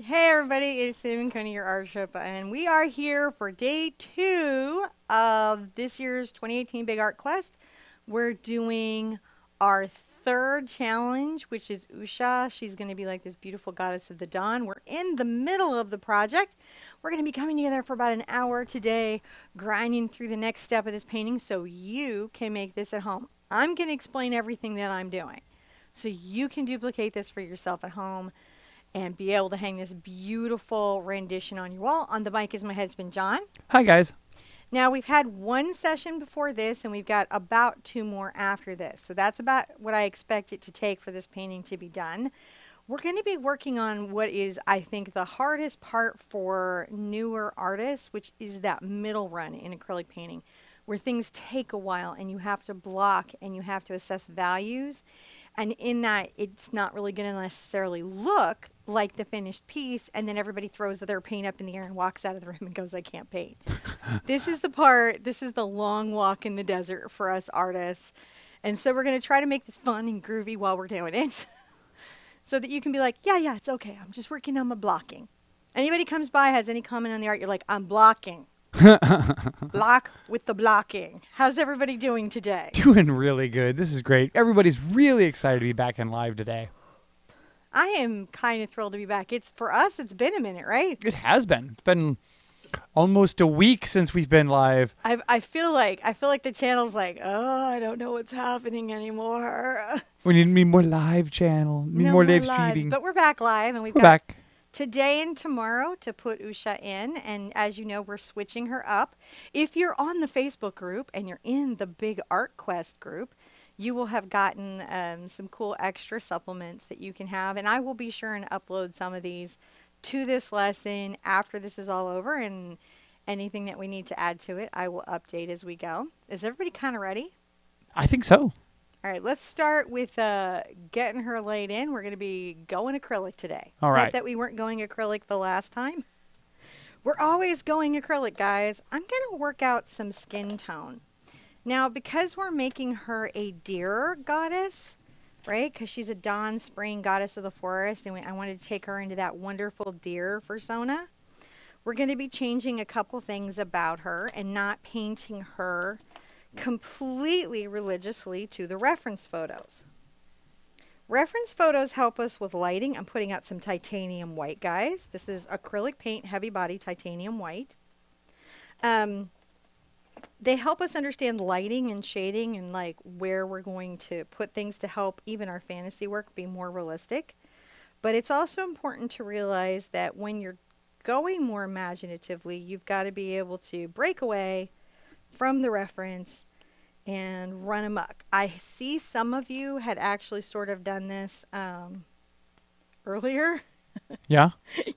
Hey everybody, it's Cinnamon Coney, your art Sherpa, and we are here for day 2 of this year's 2018 Big Art Quest. We're doing our third challenge, which is Usha. She's going to be like this beautiful goddess of the dawn. We're in the middle of the project. We're going to be coming together for about an hour today, grinding through the next step of this painting so you can make this at home. I'm going to explain everything that I'm doing so you can duplicate this for yourself at home and be able to hang this beautiful rendition on your wall. On the mic is my husband, John. Hi, guys. Now, we've had one session before this, and we've got about 2 more after this. So that's about what I expect it to take for this painting to be done. We're going to be working on what is, I think, the hardest part for newer artists, which is that middle run in acrylic painting, where things take a while, and you have to block, and you have to assess values. And in that, it's not really going to necessarily look like the finished piece, and then everybody throws their paint up in the air and walks out of the room and goes, I can't paint. This is the long walk in the desert for us artists. And so we're going to try to make this fun and groovy while we're doing it. So that you can be like, yeah, it's okay. I'm just working on my blocking. Anybody comes by, has any comment on the art, you're like, I'm blocking. Block with the blocking. How's everybody doing today? Doing really good. This is great. Everybody's really excited to be back in live today. I am kind of thrilled to be back. For us, it's been a minute, right? It has been. It's been almost a week since we've been live. I feel like the channel's like, oh, I don't know what's happening anymore. We need more live channel. Need more live streaming. But we're back live, and we're got back today and tomorrow to put Usha in. And as you know, we're switching her up. If you're on the Facebook group and you're in the Big Art Quest group, you will have gotten some cool extra supplements that you can have. And I will be sure and upload some of these to this lesson after this is all over. And anything that we need to add to it, I will update as we go. Is everybody kind of ready? I think so. All right, let's start with getting her laid in. We're going to be going acrylic today. All right. Not that we weren't going acrylic the last time. We're always going acrylic, guys. I'm going to work out some skin tone. Now, because we're making her a deer goddess, right? Because she's a dawn spring goddess of the forest, and I wanted to take her into that wonderful deer persona. We're going to be changing a couple things about her and not painting her completely religiously to the reference photos. Reference photos help us with lighting. I'm putting out some titanium white, guys. This is acrylic paint, heavy body titanium white. They help us understand lighting and shading and like where we're going to put things to help even our fantasy work be more realistic. But it's also important to realize that when you're going more imaginatively, you've got to be able to break away from the reference and run amok. I see some of you had actually sort of done this earlier. Yeah?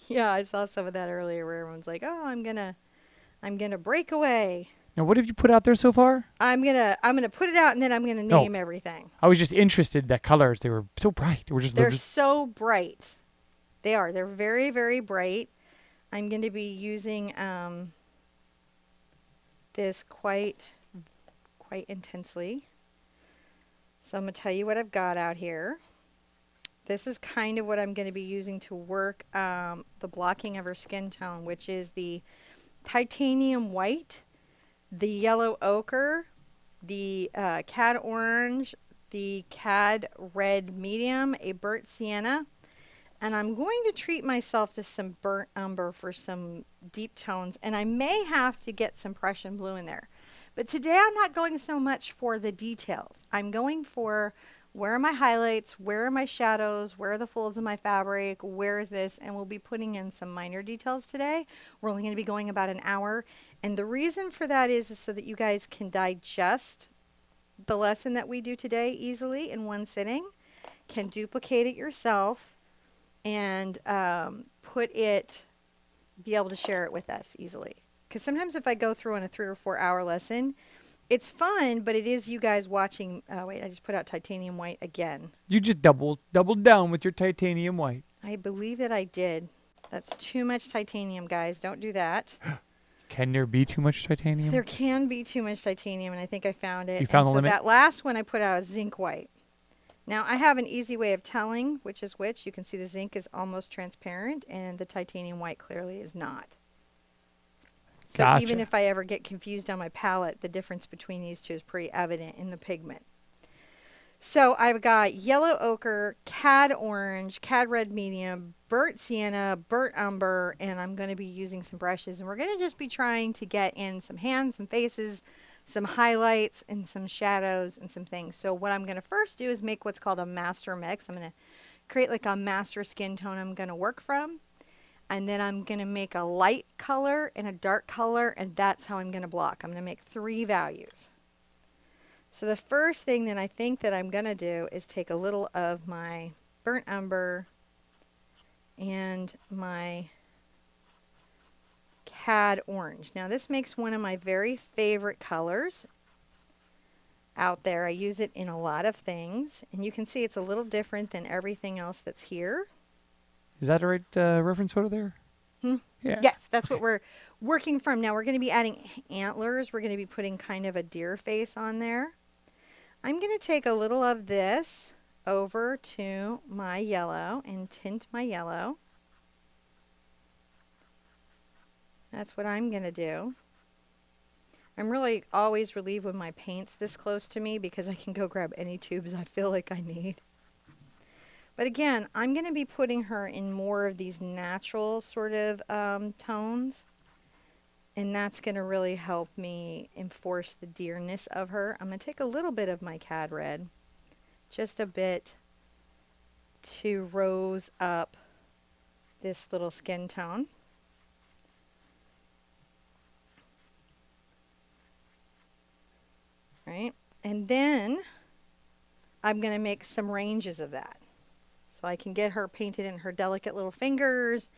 Yeah, I saw some of that earlier where everyone's like, oh, I'm gonna break away. Now, what have you put out there so far? I'm gonna put it out and then I'm gonna name everything. I was just interested that colors, they were so bright. They're so bright. They are. They're very, very bright. I'm going to be using this quite intensely. So I'm going to tell you what I've got out here. This is kind of what I'm going to be using to work the blocking of her skin tone, which is the titanium white, the yellow ochre, the cad orange, the cad red medium, a burnt sienna. And I'm going to treat myself to some burnt umber for some deep tones. And I may have to get some Prussian blue in there. But today I'm not going so much for the details. I'm going for where are my highlights, where are my shadows, where are the folds of my fabric, where is this? And we'll be putting in some minor details today. We're only going to be going about an hour. And the reason for that is so that you guys can digest the lesson that we do today easily in one sitting, can duplicate it yourself, and be able to share it with us easily. Because sometimes if I go through on a 3 or 4 hour lesson, it's fun, but it is you guys watching. Wait, I just put out titanium white again. You just doubled down with your titanium white. I believe that I did. That's too much titanium, guys. Don't do that. Can there be too much titanium? There can be too much titanium, and I think I found it. You found the limit? That last one I put out is zinc white. Now I have an easy way of telling which is which. You can see the zinc is almost transparent and the titanium white clearly is not. So Gotcha. even if I ever get confused on my palette, the difference between these two is pretty evident in the pigment. So I've got yellow ochre, cad orange, cad red medium, burnt sienna, burnt umber, and I'm going to be using some brushes. And we're going to just be trying to get in some hands, some faces, some highlights, and some shadows and some things. So what I'm going to first do is make what's called a master mix. I'm going to create like a master skin tone I'm going to work from. And then I'm going to make a light color and a dark color, and that's how I'm going to block. I'm going to make 3 values. So the first thing that I think that I'm going to do is take a little of my burnt umber and my cad orange. Now this makes one of my very favorite colors out there. I use it in a lot of things, and you can see it's a little different than everything else that's here. Is that the right reference photo there? Yeah. Yes, that's what we're working from. Now we're going to be adding antlers. We're going to be putting kind of a deer face on there. I'm going to take a little of this over to my yellow and tint my yellow. That's what I'm going to do. I'm really always relieved when my paint's this close to me because I can go grab any tubes I feel like I need. But again, I'm going to be putting her in more of these natural sort of tones. And that's going to really help me enforce the deerness of her. I'm going to take a little bit of my cad red, just a bit, to rose up this little skin tone. Right? And then I'm going to make some ranges of that. So I can get her painted in her delicate little fingers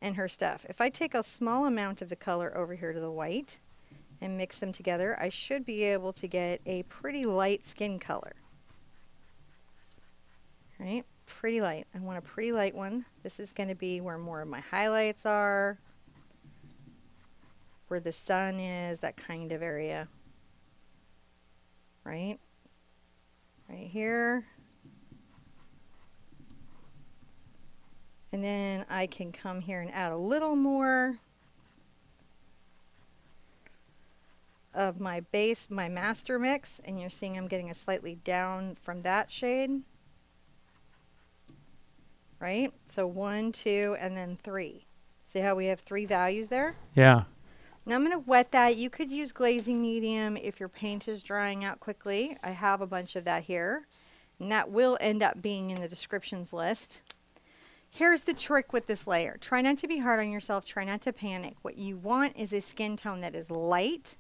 and her stuff. If I take a small amount of the color over here to the white and mix them together, I should be able to get a pretty light skin color. Right? Pretty light. I want a pretty light one. This is going to be where more of my highlights are, where the sun is, that kind of area. Right? Right here. And then I can come here and add a little more of my base, my master mix. And you're seeing I'm getting a slightly down from that shade. Right? So 1, 2, and then 3. See how we have 3 values there? Yeah. Now I'm going to wet that. You could use glazing medium if your paint is drying out quickly. I have a bunch of that here. And that will end up being in the descriptions list. Here's the trick with this layer. Try not to be hard on yourself. Try not to panic. What you want is a skin tone that is light,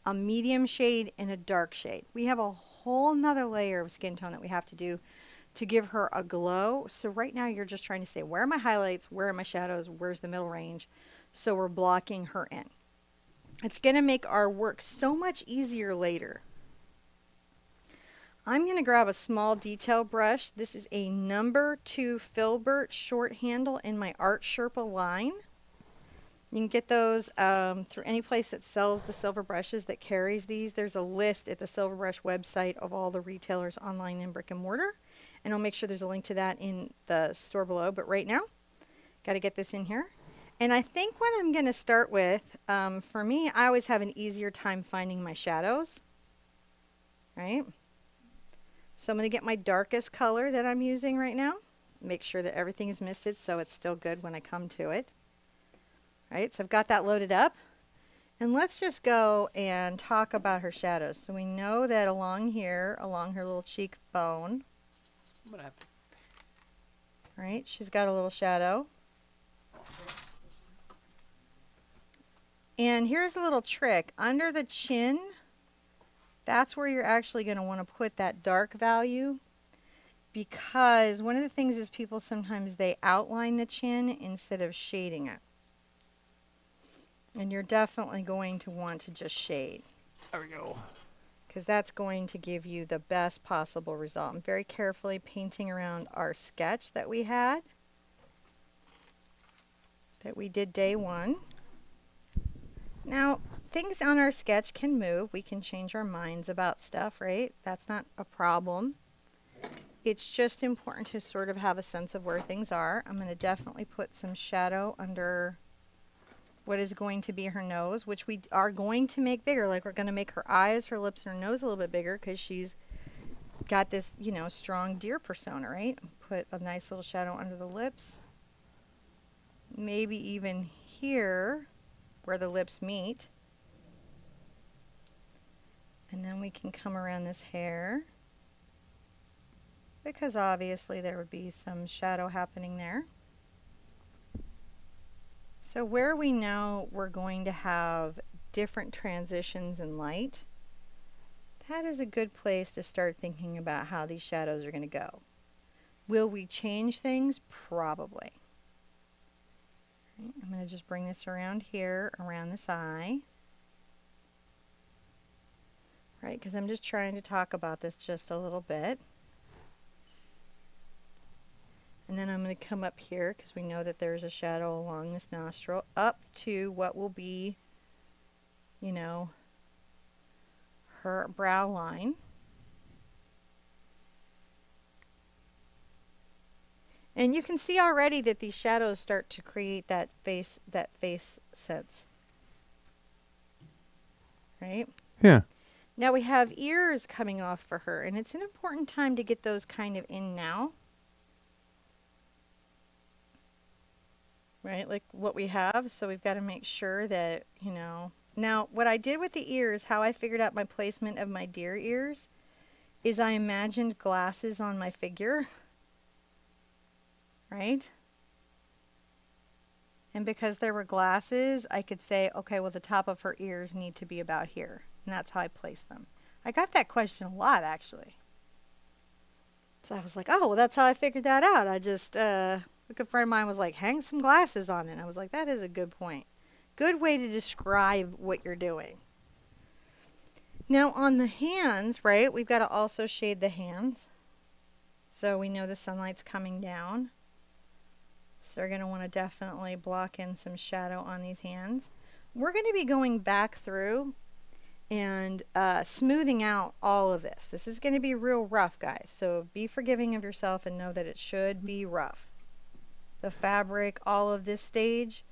a medium shade, and a dark shade. We have a whole nother layer of skin tone that we have to do to give her a glow. So right now you're just trying to say, where are my highlights? Where are my shadows? Where's the middle range? So we're blocking her in. It's going to make our work so much easier later. I'm going to grab a small detail brush. This is a number 2 filbert short handle in my TheArtSherpa line. You can get those through any place that sells the silver brushes that carries these. There's a list at the Silver Brush website of all the retailers online in brick and mortar. And I'll make sure there's a link to that in the store below. But right now, got to get this in here. And I think what I'm going to start with, for me, I always have an easier time finding my shadows. Right? So I'm going to get my darkest color that I'm using right now. Make sure that everything is misted so it's still good when I come to it. All right, so I've got that loaded up. And let's just go and talk about her shadows. So we know that along here, along her little cheekbone, right, she's got a little shadow. And here's a little trick. Under the chin, that's where you're actually going to want to put that dark value, because one of the things is people sometimes they outline the chin instead of shading it. And you're definitely going to want to just shade. There we go. Because that's going to give you the best possible result. I'm very carefully painting around our sketch that we had, that we did day 1. Now, things on our sketch can move. We can change our minds about stuff, right? That's not a problem. it's just important to sort of have a sense of where things are. I'm going to definitely put some shadow under what is going to be her nose, which we are going to make bigger. Like we're going to make her eyes, her lips, and her nose a little bit bigger because she's got this, you know, strong deer persona, right? Put a nice little shadow under the lips. Maybe even here where the lips meet. And then we can come around this hair, because obviously there would be some shadow happening there. So where we know we're going to have different transitions in light, that is a good place to start thinking about how these shadows are going to go. Will we change things? Probably. Right, I'm going to just bring this around here, around this eye. Right, because I'm just trying to talk about this just a little bit. And then I'm going to come up here, because we know that there's a shadow along this nostril, up to what will be, you know, her brow line. And you can see already that these shadows start to create that face sense. Right? Yeah. Now we have ears coming off for her, and it's an important time to get those kind of in now. Right, like what we have, so we've got to make sure that, you know. Now, what I did with the ears, how I figured out my placement of my deer ears, is I imagined glasses on my figure. Right? And because there were glasses, I could say, okay, well, the top of her ears need to be about here. And that's how I place them. I got that question a lot, actually. So I was like, oh, well, that's how I figured that out. I just, a good friend of mine was like, hang some glasses on it. And I was like, that is a good point. Good way to describe what you're doing. Now, on the hands, right, we've got to also shade the hands. So we know the sunlight's coming down. So we're going to want to definitely block in some shadow on these hands. We're going to be going back through and smoothing out all of this. This is going to be real rough, guys. So be forgiving of yourself and know that it should be rough. The fabric, all of this stage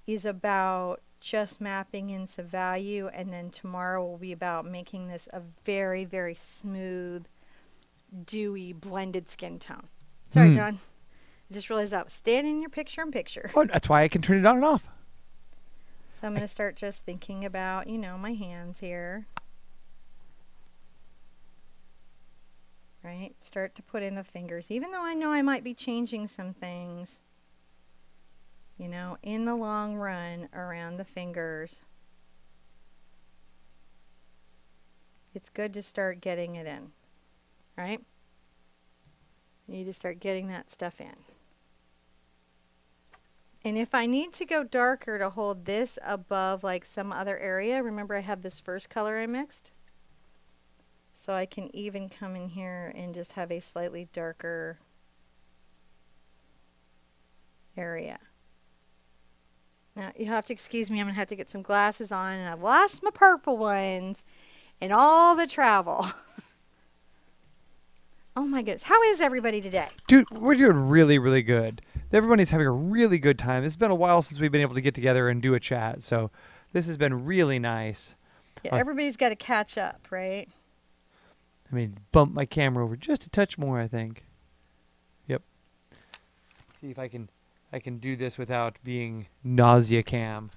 is about just mapping in some value, and then tomorrow will be about making this a very, very smooth, dewy, blended skin tone. Sorry, John. I just realized I was standing in your picture-in-picture. Oh, that's why I can turn it on and off. So I'm going to start just thinking about, you know, my hands here. Right? Start to put in the fingers. Even though I know I might be changing some things, you know, in the long run around the fingers, it's good to start getting it in. Right? You need to start getting that stuff in. And if I need to go darker to hold this above like some other area, remember I have this first color I mixed? So I can even come in here and just have a slightly darker area. Now you have to excuse me, I'm going to have to get some glasses on, and I've lost my purple ones in all the travel. Oh my goodness. How is everybody today? Dude, we're doing really, really good. Everybody's having a really good time. It's been a while since we've been able to get together and do a chat, so this has been really nice. Yeah, everybody's got to catch up, right? I mean, bump my camera over just a touch more, I think. Yep. See if I can do this without being nausea cam.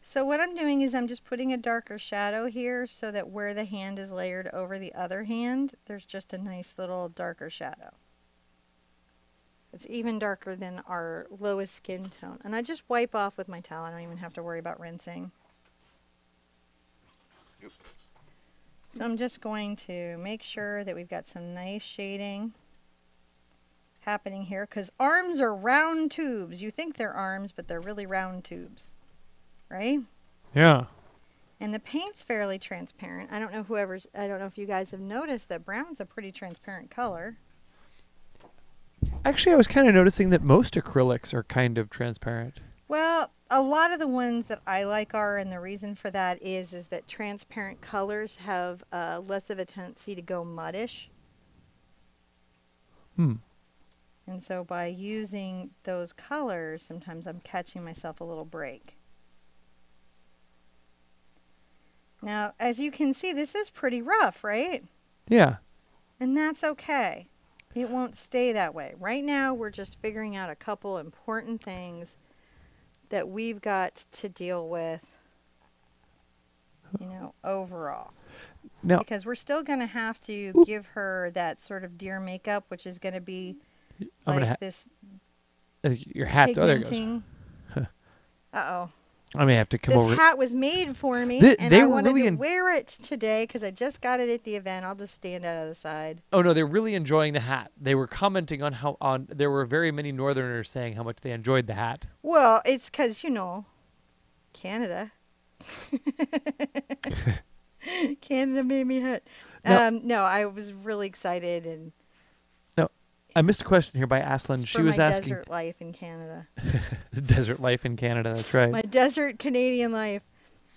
So what I'm doing is I'm just putting a darker shadow here so that where the hand is layered over the other hand, there's just a nice little darker shadow. It's even darker than our lowest skin tone. And I just wipe off with my towel. I don't even have to worry about rinsing. So I'm just going to make sure that we've got some nice shading happening here, because arms are round tubes. You think they're arms, but they're really round tubes. Right? Yeah. And the paint's fairly transparent. I don't know if you guys have noticed that brown's a pretty transparent color. Actually, I was kind of noticing that most acrylics are kind of transparent. Well, a lot of the ones that I like are, and the reason for that is that transparent colors have less of a tendency to go muddish. Hmm. And so by using those colors, sometimes I'm catching myself a little break. Now, as you can see, this is pretty rough, right? Yeah. And that's okay. It won't stay that way. Right now, we're just figuring out a couple important things that we've got to deal with, you know, overall. Now, Because we're still going to have to oop, give her that sort of deer makeup, which is going to be I'm like gonna this your hat. Oh, there it goes. pigmenting. Uh-oh. I may have to come This over. hat was made for me, and They I were wanted really to wear it today because I just got it at the event. I'll just stand out of the side. Oh no, they're really enjoying the hat. They were commenting on there were very many Northerners saying how much they enjoyed the hat. Well, it's because, you know, Canada. Canada made me hot. No, I was really excited, and No, I missed a question here by Aslan. it's She for was my asking desert life in Canada. the desert life in Canada. That's right. My desert Canadian life.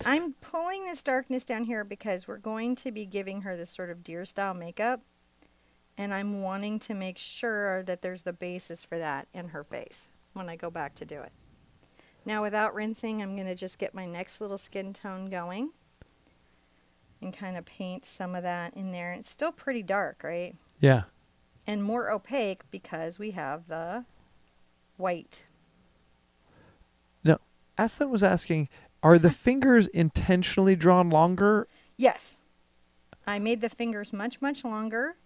I'm pulling this darkness down here because we're going to be giving her this sort of deer style makeup, and I'm wanting to make sure that there's the basis for that in her face when I go back to do it. Now, without rinsing, I'm going to just get my next little skin tone going and kind of paint some of that in there. It's still pretty dark, right? Yeah. And more opaque because we have the white. No, Aslan was asking, are the fingers intentionally drawn longer? Yes. I made the fingers much, much longer.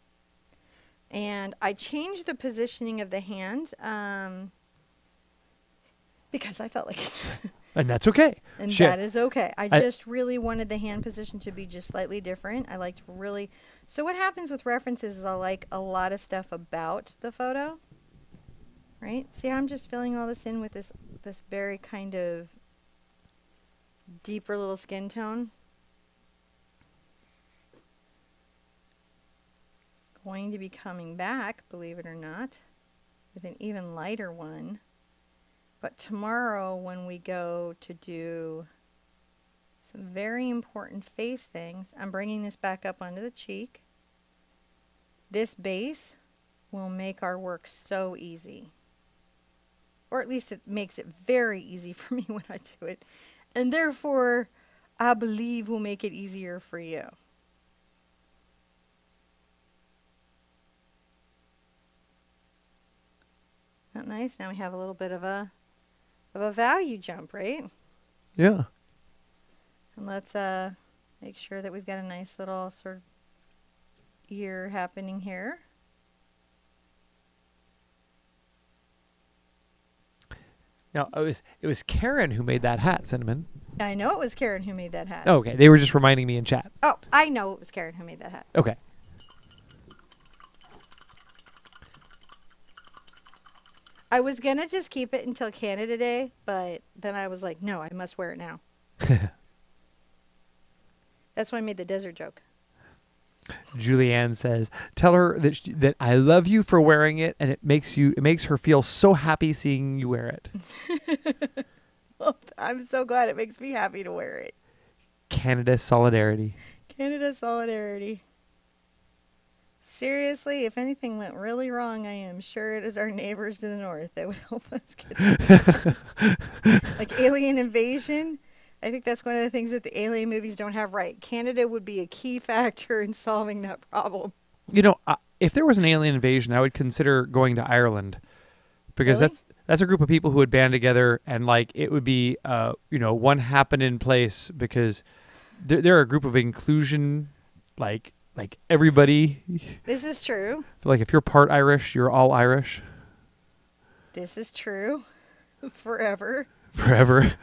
And I changed the positioning of the hand because I felt like it. And that's okay. And Shit. that is okay. I just really wanted the hand position to be just slightly different. I liked really... So what happens with references is I like a lot of stuff about the photo. Right? See how I'm just filling all this in with this very kind of deeper little skin tone. Going to be coming back, believe it or not, with an even lighter one. But tomorrow when we go to do some very important face things, I'm bringing this back up onto the cheek. This base will make our work so easy. Or at least it makes it very easy for me when I do it. And therefore, I believe will make it easier for you. Not nice? Now we have a little bit of a value jump, right? Yeah. And let's make sure that we've got a nice little sort of ear happening here. Now, it was Karen who made that hat, Cinnamon. I know it was Karen who made that hat. Oh, okay. They were just reminding me in chat. Oh, I know it was Karen who made that hat. Okay. I was going to just keep it until Canada Day, but then I was like, no, I must wear it now. That's why I made the desert joke. Julianne says, "Tell her that I love you for wearing it, and it makes her feel so happy seeing you wear it." Well, I'm so glad it makes me happy to wear it. Canada solidarity. Canada solidarity. Seriously, if anything went really wrong, I am sure it is our neighbors to the north that would help us get it. Like alien invasion. I think that's one of the things that the alien movies don't have right. Canada would be a key factor in solving that problem. You know, if there was an alien invasion, I would consider going to Ireland, because Really? that's a group of people who would band together, and like it would be one happening place, because they're a group of inclusion, like everybody. This is true. Like if you're part Irish, you're all Irish. This is true. Forever. Forever.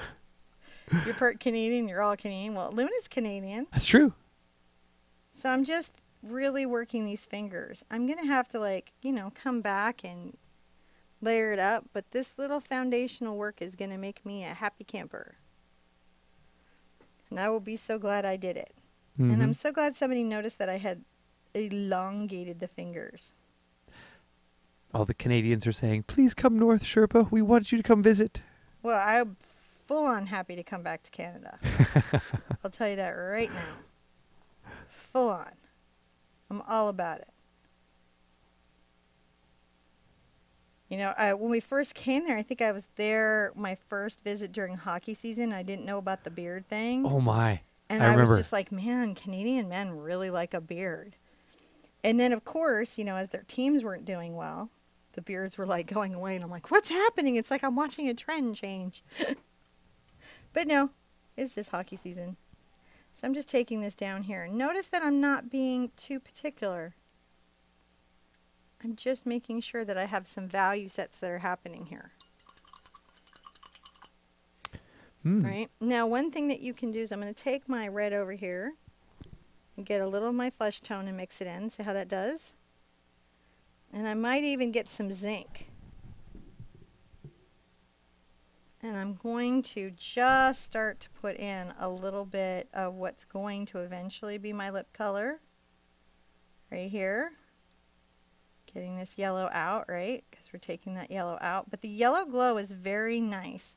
You're part Canadian, you're all Canadian. Well, Luna's Canadian. That's true. So I'm just really working these fingers. I'm going to have to come back and layer it up. But this little foundational work is going to make me a happy camper. And I will be so glad I did it. Mm-hmm. And I'm so glad somebody noticed that I had elongated the fingers. All the Canadians are saying, "Please come north, Sherpa. We want you to come visit." Well, I'm full on happy to come back to Canada. I'll tell you that right now. Full on. I'm all about it. You know, when we first came there, I think I was there my first visit during hockey season. I didn't know about the beard thing. Oh my. And I I was remember. just like, man, Canadian men really like a beard. And then, of course, you know, as their teams weren't doing well, the beards were like going away. And I'm like, what's happening? It's like I'm watching a trend change. But no, it's just hockey season. So I'm just taking this down here. Notice that I'm not being too particular. I'm just making sure that I have some value sets that are happening here. Right? Now, one thing that you can do is I'm going to take my red over here and get a little of my flesh tone and mix it in. See how that does? And I might even get some zinc. And I'm going to just start to put in a little bit of what's going to eventually be my lip color. Right here. Getting this yellow out, right? Because we're taking that yellow out. But the yellow glow is very nice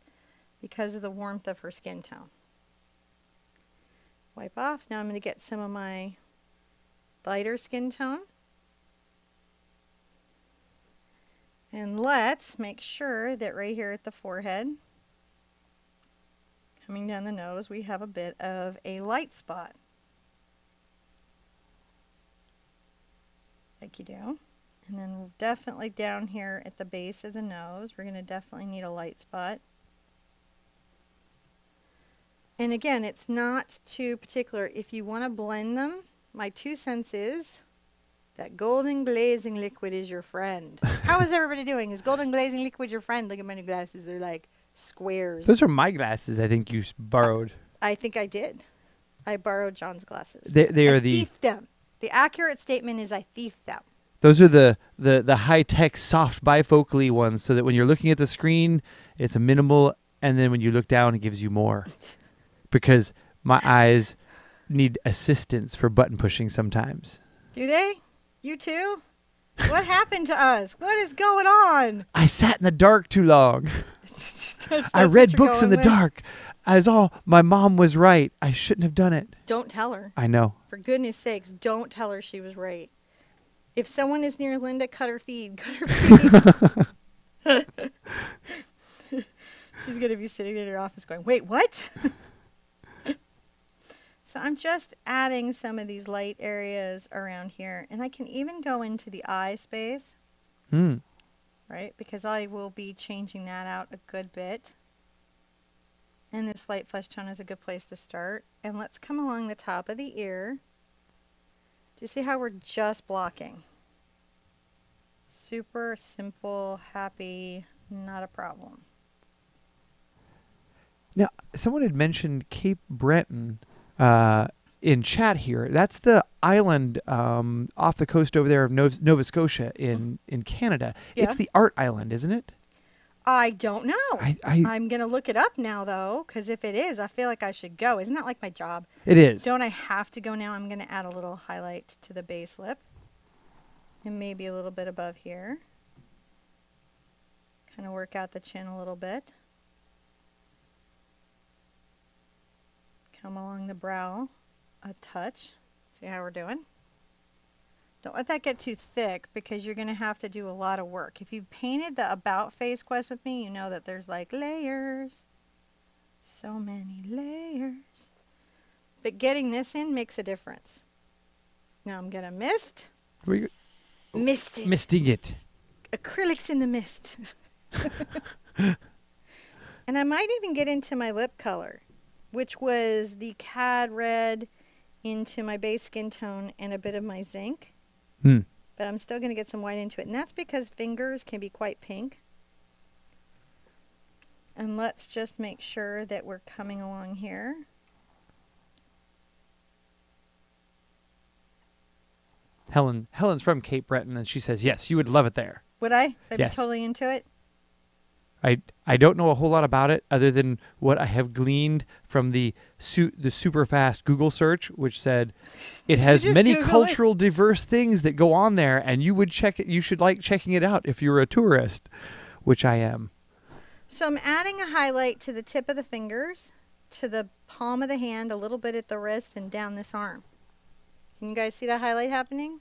because of the warmth of her skin tone. Wipe off. Now I'm going to get some of my lighter skin tone. And let's make sure that right here at the forehead, coming down the nose, we have a bit of a light spot. Like you do. And then definitely down here at the base of the nose, we're going to definitely need a light spot. And again, it's not too particular. If you want to blend them, my 2 cents is that golden glazing liquid is your friend. How is everybody doing? Is golden glazing liquid your friend? Look at my new glasses. They're like squares. Those are my glasses. I think you borrowed. I think I did. I borrowed John's glasses. They are I thiefed them. The accurate statement is I thiefed them. Those are the high-tech soft bifocally ones, so that when you're looking at the screen, it's a minimal, and then when you look down, it gives you more. Because my eyes need assistance for button pushing sometimes. Do they? You too? What happened to us? What is going on? I sat in the dark too long. I what read you're books in going the with? dark. My mom was right. I shouldn't have done it. Don't tell her. I know. For goodness sakes, don't tell her she was right. If someone is near Linda, cut her feed. Cut her feed. She's going to be sitting in her office going, wait, what? So I'm just adding some of these light areas around here. And I can even go into the eye space. Right? Because I will be changing that out a good bit. And this light flesh tone is a good place to start. And let's come along the top of the ear. Do you see how we're just blocking? Super simple, happy, not a problem. Now, someone had mentioned Cape Breton in chat here. That's the island off the coast over there of Nova Scotia in Canada. Yeah. It's the art island, isn't it? I don't know. I'm going to look it up now, though, because if it is, I feel like I should go. Isn't that like my job? It is. Don't I have to go now? I'm going to add a little highlight to the base lip. And maybe a little bit above here. Kind of work out the chin a little bit. Come along the brow a touch. See how we're doing? Don't let that get too thick because you're going to have to do a lot of work. If you've painted the About Face quest with me, you know that there's like layers. So many layers. But getting this in makes a difference. Now I'm going to mist. Mist it. Misting it. Acrylics in the mist. And I might even get into my lip color, which was the cad red into my base skin tone and a bit of my zinc. But I'm still going to get some white into it. And that's because fingers can be quite pink. And let's just make sure that we're coming along here. Helen's from Cape Breton, and she says, yes, you would love it there. Would I? I'd Yes. be totally into it. I don't know a whole lot about it other than what I have gleaned from the super fast Google search, which said it has just many Google cultural diverse things that go on there, and you would check it. You should like checking it out if you're a tourist, which I am. So I'm adding a highlight to the tip of the fingers, to the palm of the hand, a little bit at the wrist, and down this arm. Can you guys see that highlight happening?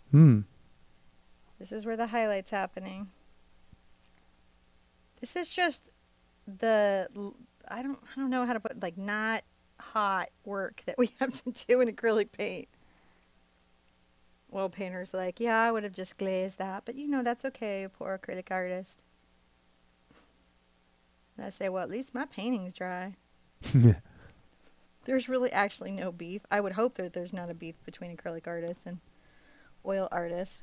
This is where the highlight's happening. This is just I don't know how to put, like, not hot work that we have to do in acrylic paint. Oil painter's like, yeah, I would have just glazed that, but you know, that's okay, poor acrylic artist. And I say, well, at least my painting's dry. There's really actually no beef. I would hope that there's not a beef between acrylic artists and oil artists.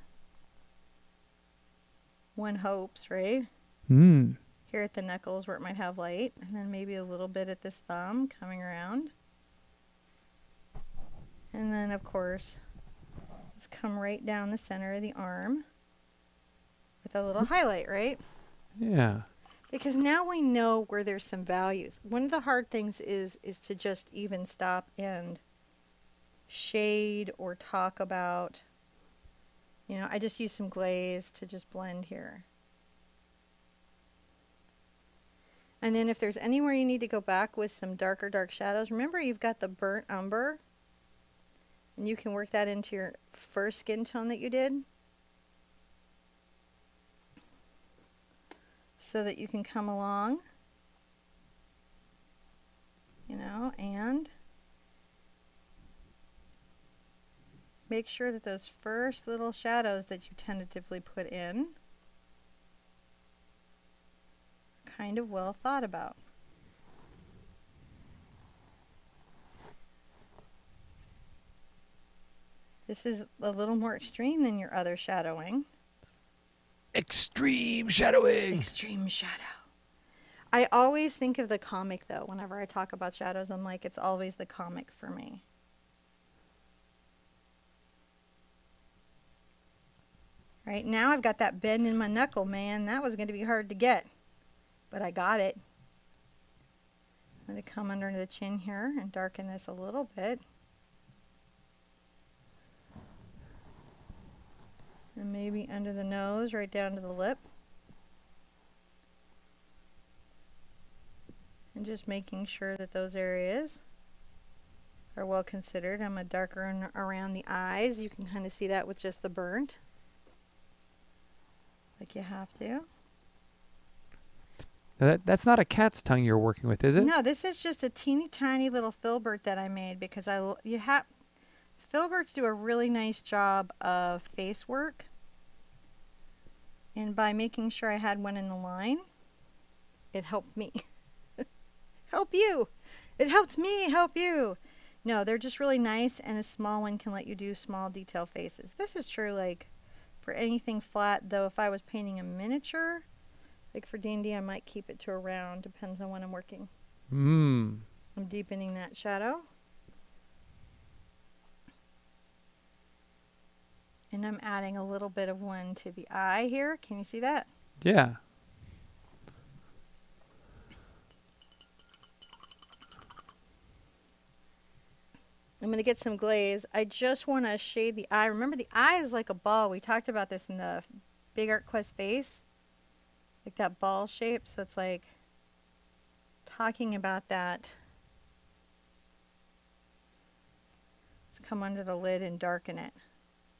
One hopes, right? Hmm. Here at the knuckles where it might have light, and then maybe a little bit at this thumb coming around. And then, of course, let's come right down the center of the arm with a little highlight, right? Yeah. Because now we know where there's some values. One of the hard things is to just even stop and shade or talk about, you know, I just use some glaze to just blend here. And then if there's anywhere you need to go back with some dark shadows, remember you've got the burnt umber. And you can work that into your first skin tone that you did. So that you can come along, you know, and make sure that those first little shadows that you tentatively put in are kind of well thought about. This is a little more extreme than your other shadowing. Extreme shadowing. Extreme shadow. I always think of the comic, though. Whenever I talk about shadows, I'm like, it's always the comic for me. Right now I've got that bend in my knuckle, man. That was going to be hard to get, but I got it. I'm going to come under the chin here and darken this a little bit. And maybe under the nose, right down to the lip. And just making sure that those areas are well considered. I'm going to darken around the eyes. You can kind of see that with just the burnt. Like you have to. That's not a cat's tongue you're working with, is it? No, this is just a teeny tiny little filbert that I made because filberts do a really nice job of face work. And by making sure I had one in the line, it helped me. Help you. It helped me help you. No, they're just really nice, and a small one can let you do small detail faces. This is true like for anything flat, though if I was painting a miniature, like for D&D, I might keep it to a round. Depends on when I'm working. I'm deepening that shadow. And I'm adding a little bit of one to the eye here. Can you see that? Yeah. I'm going to get some glaze. I just want to shade the eye. Remember, the eye is like a ball. We talked about this in the Big Art Quest face. Like that ball shape. So it's like talking about that. Let's come under the lid and darken it.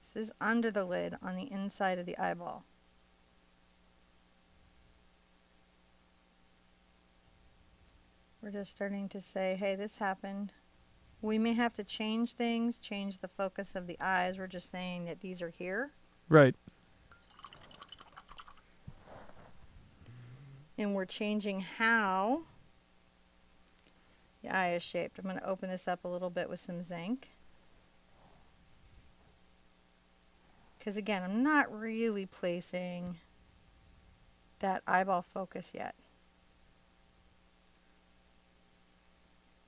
This is under the lid on the inside of the eyeball. We're just starting to say, hey, this happened. We may have to change things, change the focus of the eyes. We're just saying that these are here. Right. And we're changing how the eye is shaped. I'm going to open this up a little bit with some zinc. Because again, I'm not really placing that eyeball focus yet.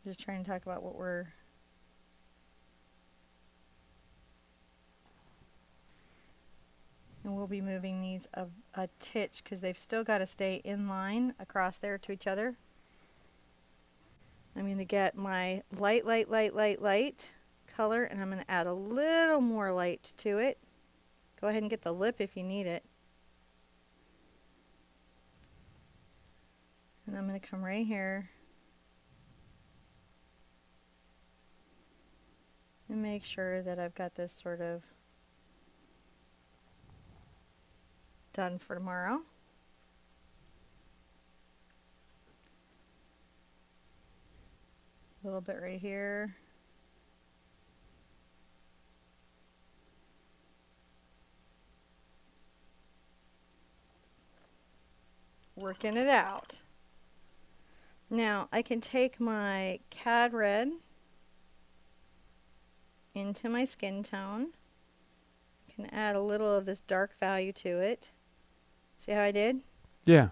I'm just trying to talk about what we're... And we'll be moving these a titch because they've still got to stay in line across there to each other. I'm going to get my light color, and I'm going to add a little more light to it. Go ahead and get the lip if you need it. And I'm going to come right here and make sure that I've got this sort of done for tomorrow. A little bit right here. Working it out. Now I can take my cad red into my skin tone. I can add a little of this dark value to it. See how I did? Yeah.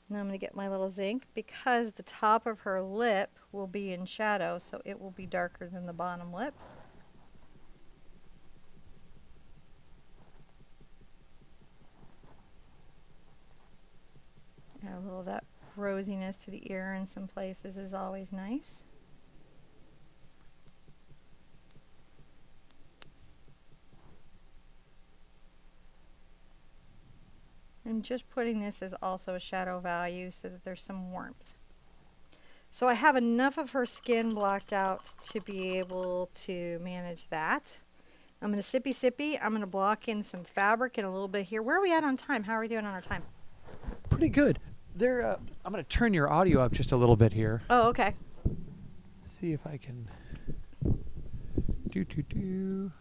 Now I'm going to get my little zinc because the top of her lip will be in shadow, so it will be darker than the bottom lip. Add a little of that rosiness to the ear in some places is always nice. I'm just putting this as also a shadow value so that there's some warmth. So I have enough of her skin blocked out to be able to manage that. I'm going to sippy. I'm going to block in some fabric and a little bit here. Where are we at on time? How are we doing on our time? Pretty good. There. I'm going to turn your audio up just a little bit here. Oh, okay. See if I can. Do.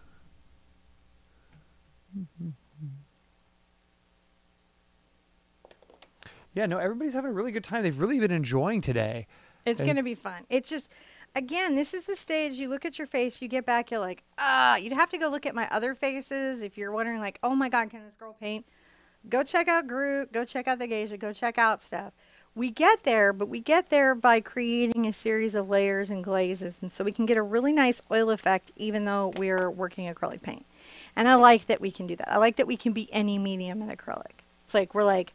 Yeah, no, everybody's having a really good time. They've really been enjoying today. It's going to be fun. It's just, again, this is the stage. You look at your face, you get back, you're like, you'd have to go look at my other faces if you're wondering, like, oh my God, can this girl paint? Go check out Groot, go check out the Geisha, go check out stuff. We get there, but we get there by creating a series of layers and glazes, and so we can get a really nice oil effect even though we're working acrylic paint. And I like that we can do that. I like that we can be any medium in acrylic. It's like, we're like,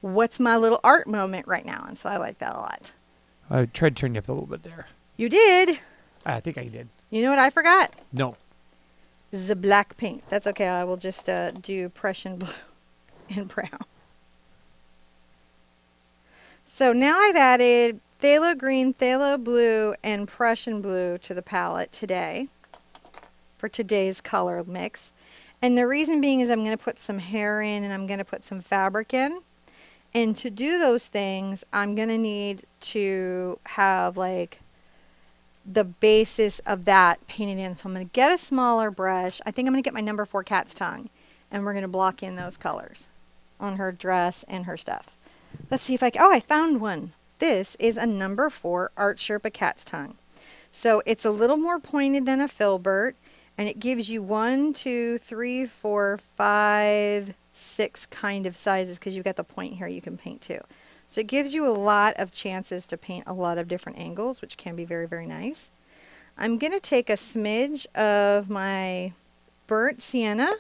what's my little art moment right now? And so I like that a lot. I tried to turn you up a little bit there. You did. I think I did. You know what I forgot? No. The black paint. That's okay. I will just do Prussian blue and brown. So now I've added phthalo green, phthalo blue, and Prussian blue to the palette today for today's color mix. And the reason being is I'm going to put some hair in and I'm going to put some fabric in. And to do those things, I'm going to need to have like the basis of that painted in. So I'm going to get a smaller brush. I think I'm going to get my number 4 cat's tongue. And we're going to block in those colors on her dress and her stuff. Let's see if I can. Oh, I found one. This is a number 4 TheArtSherpa cat's tongue. So it's a little more pointed than a filbert. And it gives you 1, 2, 3, 4, 5, 6 kind of sizes because you've got the point here you can paint too. So it gives you a lot of chances to paint a lot of different angles, which can be very, very nice. I'm going to take a smidge of my burnt sienna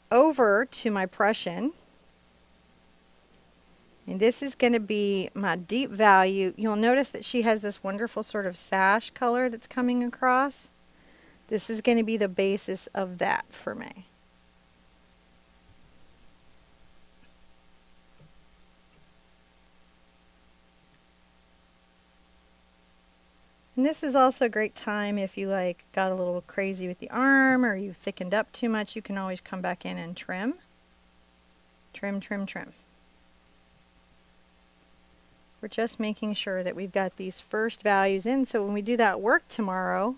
over to my Prussian. And this is going to be my deep value. You'll notice that she has this wonderful sort of sash color that's coming across. This is going to be the basis of that for me. And this is also a great time if you like got a little crazy with the arm or you thickened up too much, you can always come back in and trim. Trim. We're just making sure that we've got these first values in so when we do that work tomorrow,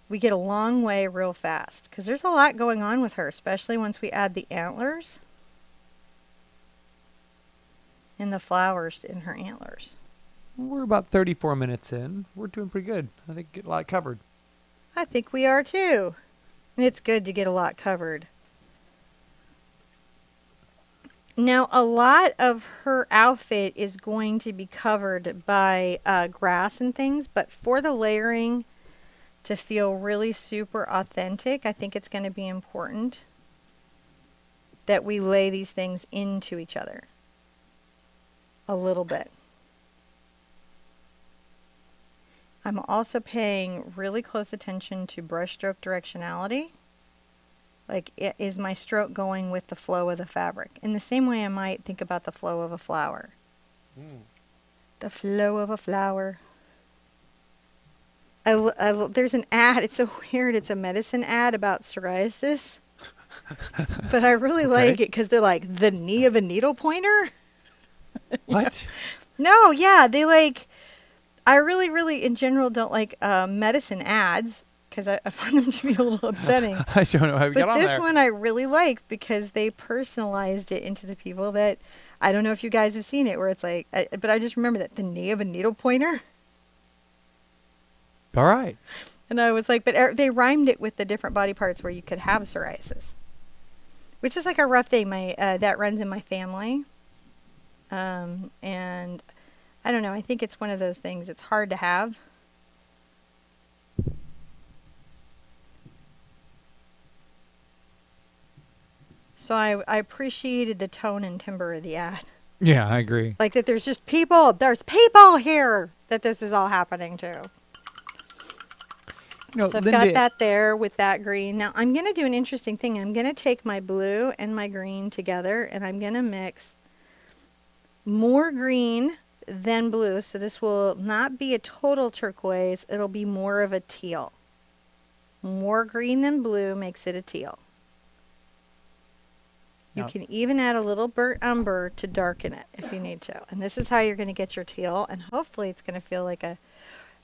we get a long way real fast because there's a lot going on with her, especially once we add the antlers and the flowers in her antlers. We're about 34 minutes in. We're doing pretty good. I think get a lot covered. I think we are too. And it's good to get a lot covered. Now, a lot of her outfit is going to be covered by grass and things, but for the layering to feel really super authentic, I think it's going to be important that we lay these things into each other a little bit. I'm also paying really close attention to brushstroke directionality. Like, is my stroke going with the flow of the fabric? In the same way I might think about the flow of a flower. The flow of a flower. There's an ad. It's so weird. It's a medicine ad about psoriasis. But I really like it because they're like, the knee of a needle pointer? What? No, yeah. They like... I really, in general, don't like medicine ads because I find them to be a little upsetting. I don't know how we got But on this there. one I really like because they personalized it into the people that I don't know if you guys have seen it, where it's like, but I just remember that the knee of a needle pointer, All right. and I was like, but they rhymed it with the different body parts where you could have psoriasis, which is like a rough thing. My that runs in my family, and I don't know. I think it's one of those things. It's hard to have. So I appreciated the tone and timbre of the ad. Yeah, I agree. Like that there's people here that this is all happening to. You know, So I've Linda, got that there with that green. Now I'm going to do an interesting thing. I'm going to take my blue and my green together and I'm going to mix more green than blue. So this will not be a total turquoise. It'll be more of a teal. More green than blue makes it a teal. You can even add a little burnt umber to darken it if you need to. And this is how you're going to get your teal. And hopefully it's going to feel like a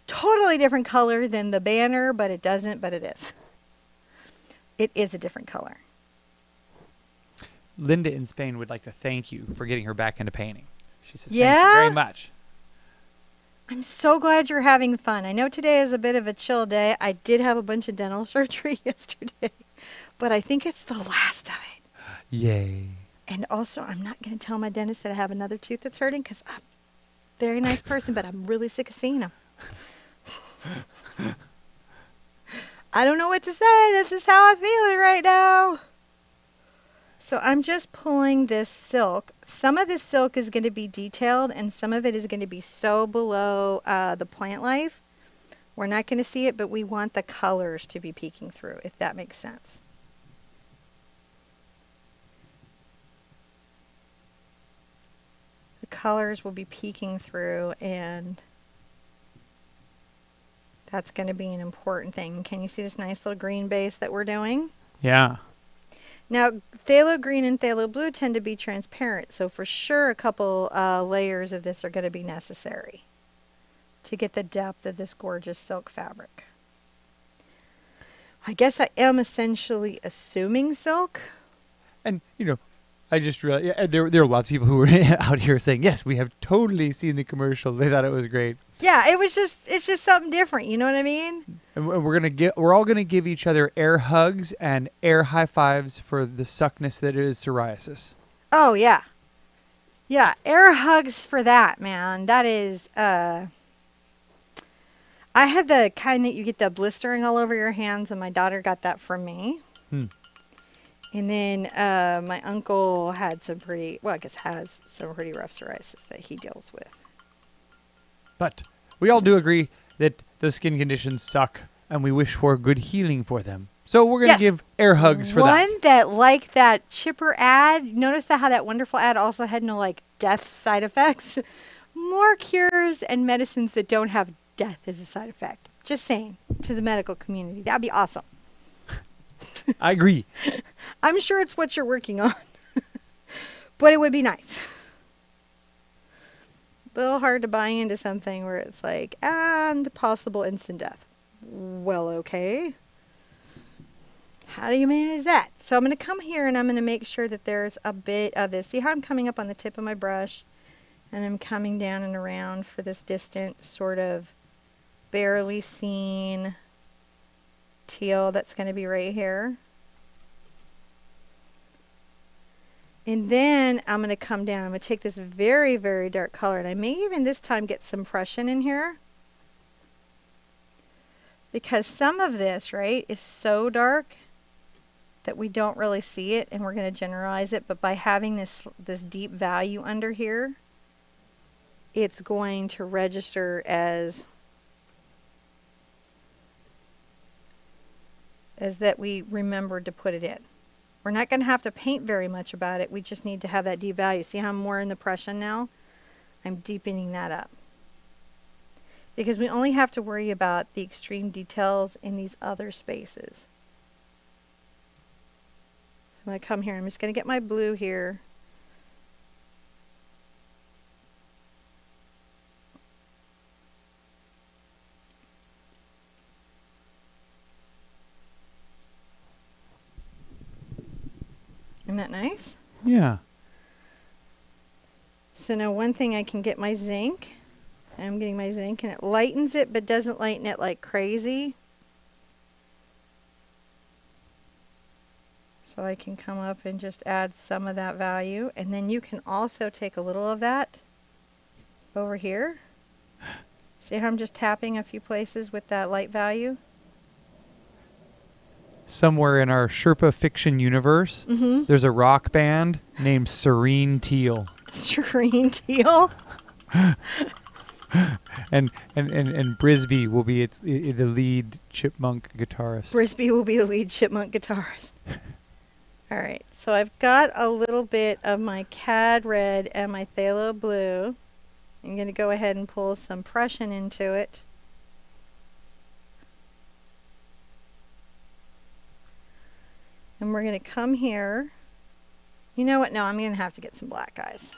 totally different color than the banner, but it doesn't, but it is. It is a different color. Linda in Spain would like to thank you for getting her back into painting. She says, thank Yeah? you very much. I'm so glad you're having fun. I know today is a bit of a chill day. I did have a bunch of dental surgery yesterday, but I think it's the last of it. Yay. And also, I'm not going to tell my dentist that I have another tooth that's hurting because I'm a very nice person, but I'm really sick of seeing him. I don't know what to say. This is how I'm feeling right now. So I'm just pulling this silk. Some of this silk is going to be detailed, and some of it is going to be so below the plant life. We're not going to see it, but we want the colors to be peeking through, if that makes sense. The colors will be peeking through, and that's going to be an important thing. Can you see this nice little green base that we're doing? Yeah. Now, phthalo green and phthalo blue tend to be transparent, so for sure a couple layers of this are going to be necessary to get the depth of this gorgeous silk fabric. I guess I am essentially assuming silk. And, you know, I just realized there are lots of people who were out here saying, yes, we have totally seen the commercial. They thought it was great. Yeah, it's just something different, you know what I mean? And we're all gonna give each other air hugs and air high fives for the suckness that is psoriasis. Oh, yeah. Yeah, air hugs for that, man. That is, I had the kind that you get the blistering all over your hands, and my daughter got that from me. And then my uncle had some pretty, well, I guess has some pretty rough psoriasis that he deals with. But we all do agree that those skin conditions suck, and we wish for good healing for them. So we're going to give air hugs for that. One that, like that chipper ad, notice how that wonderful ad also had no, like, death side effects? More cures and medicines that don't have death as a side effect. Just saying, to the medical community. That'd be awesome. I agree. I'm sure it's what you're working on. But it would be nice. A little hard to buy into something where it's like, and possible instant death. Well, okay. How do you manage that? So I'm going to come here and I'm going to make sure that there's a bit of this. See how I'm coming up on the tip of my brush? And I'm coming down and around for this distant sort of barely seen teal that's going to be right here. And then I'm going to come down. I'm going to take this very, very dark color. And I may even this time get some Prussian in here. Because some of this, right, is so dark that we don't really see it. And we're going to generalize it. But by having this deep value under here, it's going to register as that we remembered to put it in. We're not going to have to paint very much about it. We just need to have that deep value. See how I'm more in the Prussian now? I'm deepening that up. Because we only have to worry about the extreme details in these other spaces. So I'm going to come here. I'm just going to get my blue here. Isn't that nice? Yeah. So now one thing, I can get my zinc. I'm getting my zinc, and it lightens it, but doesn't lighten it like crazy. So I can come up and just add some of that value. And then you can also take a little of that over here. See how I'm just tapping a few places with that light value? Somewhere in our Sherpa fiction universe, there's a rock band named Serene Teal. Serene Teal? and Brisby will be the lead chipmunk guitarist. Brisby will be the lead chipmunk guitarist. All right, so I've got a little bit of my Cad Red and my Phthalo Blue. I'm going to go ahead and pull some Prussian into it. And we're going to come here. You know what? No, I'm going to have to get some black eyes.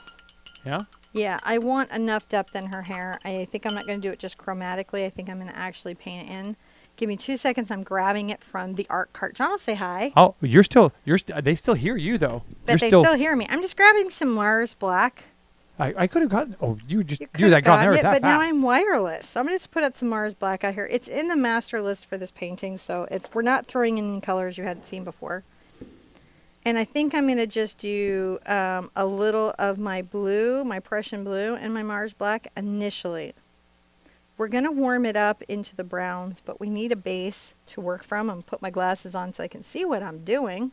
Yeah? Yeah, I want enough depth in her hair. I think I'm not going to do it just chromatically. I think I'm going to actually paint it in. Give me 2 seconds. I'm grabbing it from the art cart. John will say hi. Oh, they still hear you though. But they still hear me. I'm just grabbing some Mars black. I could have gotten, you just You do that, gone there it, that but fast. now I'm wireless. So I'm going to just put out some Mars black out here. It's in the master list for this painting, so we're not throwing in colors you hadn't seen before. And I think I'm going to just do a little of my blue, my Prussian blue, and my Mars black initially. We're going to warm it up into the browns, but we need a base to work from. I'm going to put my glasses on so I can see what I'm doing.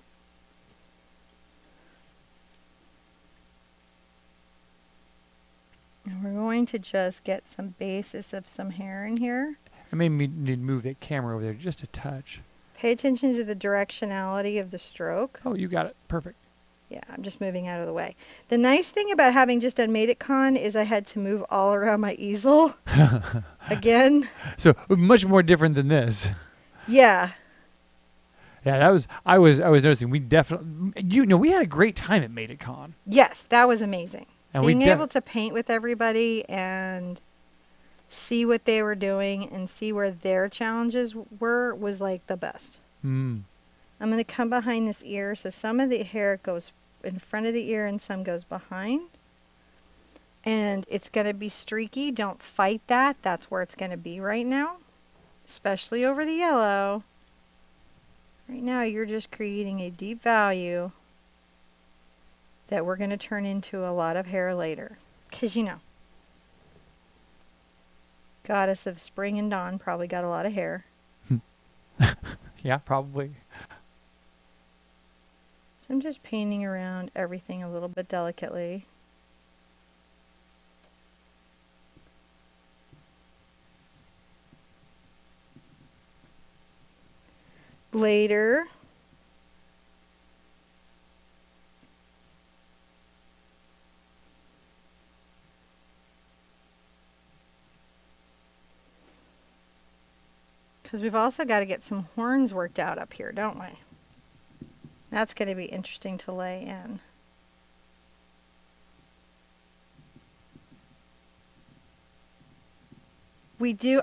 And we're going to just get some basis of some hair in here. I may need to move that camera over there just a touch. Pay attention to the directionality of the stroke. Oh, you got it. Perfect. Yeah, I'm just moving out of the way. The nice thing about having just done Made It Con is I had to move all around my easel again. So much more different than this. Yeah. Yeah, I was noticing we definitely, we had a great time at Made It Con. Yes, that was amazing. And being able to paint with everybody and see what they were doing and see where their challenges were was like the best. Mm. I'm going to come behind this ear, so some of the hair goes in front of the ear and some goes behind. And it's going to be streaky. Don't fight that. That's where it's going to be right now, especially over the yellow. Right now you're just creating a deep value that we're going to turn into a lot of hair later. Because, Goddess of Spring and Dawn probably got a lot of hair. Yeah, probably. So I'm just painting around everything a little bit delicately. Later, because we've also got to get some horns worked out up here, don't we? That's going to be interesting to lay in.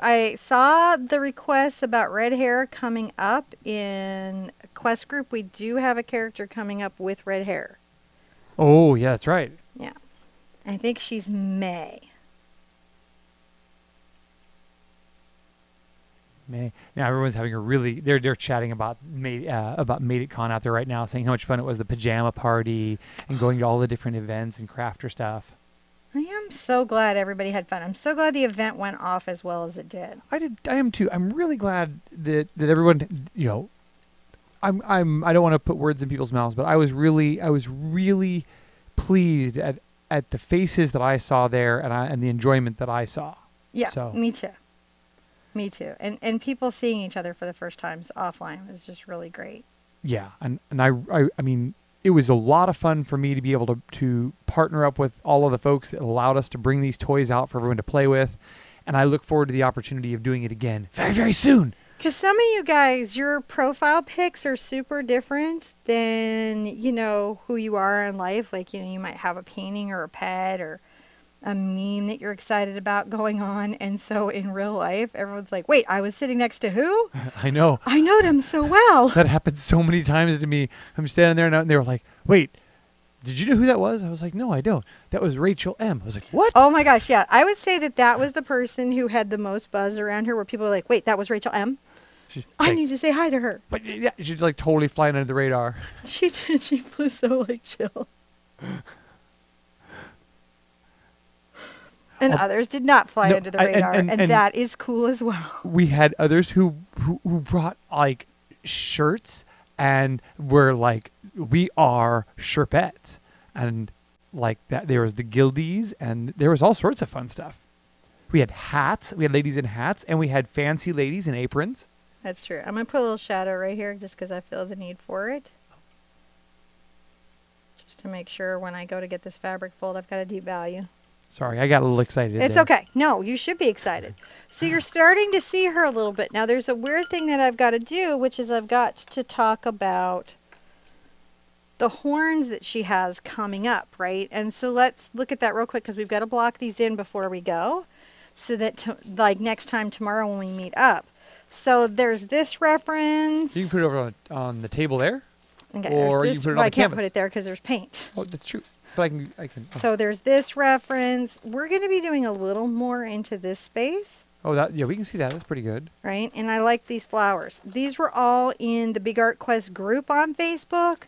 I saw the requests about red hair coming up in Quest Group. We do have a character coming up with red hair. Oh, yeah, that's right. Yeah. I think she's May. Now everyone's having a really they're chatting about Made It Con out there right now, saying how much fun it was, the pajama party and going to all the different events and crafter stuff. I am so glad everybody had fun. I'm so glad the event went off as well as it did. I am too. I'm really glad that everyone, I don't want to put words in people's mouths, but I was really pleased at the faces that I saw there and the enjoyment that I saw. Yeah, so. Me too. Me too. And people seeing each other for the first times offline was just really great. Yeah, and I mean, it was a lot of fun for me to be able to partner up with all of the folks that allowed us to bring these toys out for everyone to play with. And I look forward to the opportunity of doing it again very, very soon. Because some of you guys, your profile pics are super different than, who you are in life. Like, you might have a painting or a pet or a meme that you're excited about going on. And so in real life, everyone's like, wait, I was sitting next to who? I know. I know them so well. That happened so many times to me. I'm standing there and they were like, wait, did you know who that was? I was like, no, I don't. That was Rachel M. I was like, what? Oh my gosh, yeah. I would say that that was the person who had the most buzz around her where people were like, wait, that was Rachel M? I need to say hi to her. But yeah, she's like totally flying under the radar. She did. She flew so like chill. And others did not fly under the radar. And that is cool as well. We had others who brought like shirts and were like, we are Sherpettes. And like that, there was the guildies and there was all sorts of fun stuff. We had hats. We had ladies in hats and we had fancy ladies in aprons. That's true. I'm going to put a little shadow right here just because I feel the need for it. Just to make sure when I go to get this fabric fold, I've got a deep value. Sorry, I got a little excited. It's okay. No, you should be excited. So you're starting to see her a little bit. Now there's a weird thing that I've got to do, which is I've got to talk about the horns that she has coming up, right? And so let's look at that real quick because we've got to block these in before we go so that like next time tomorrow when we meet up. So there's this reference. You can put it over on the table there. Okay, or you can put it on the canvas. I can't put it there because there's paint. Oh, that's true. But I can. Oh. So there's this reference. We're going to be doing a little more into this space. Oh, yeah, we can see that. That's pretty good. Right, and I like these flowers. These were all in the Big Art Quest group on Facebook.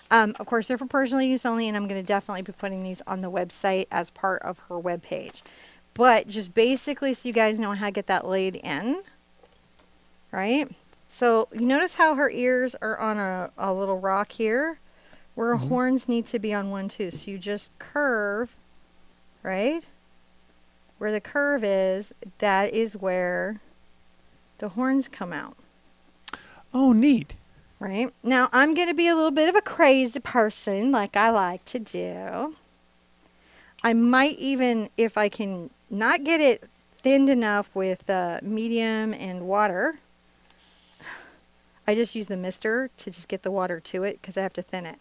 Of course, they're for personal use only, and I'm going to definitely be putting these on the website as part of her webpage. But just basically so you guys know how to get that laid in. Right? So you notice how her ears are on a little rock here? Where her horns need to be on one too. So you just curve, right? Where the curve is, that is where the horns come out. Oh, neat. Right? Now, I'm going to be a little bit of a crazy person like I like to do. I might even, if I can not get it thinned enough with medium and water, I just use the mister to just get the water to it because I have to thin it.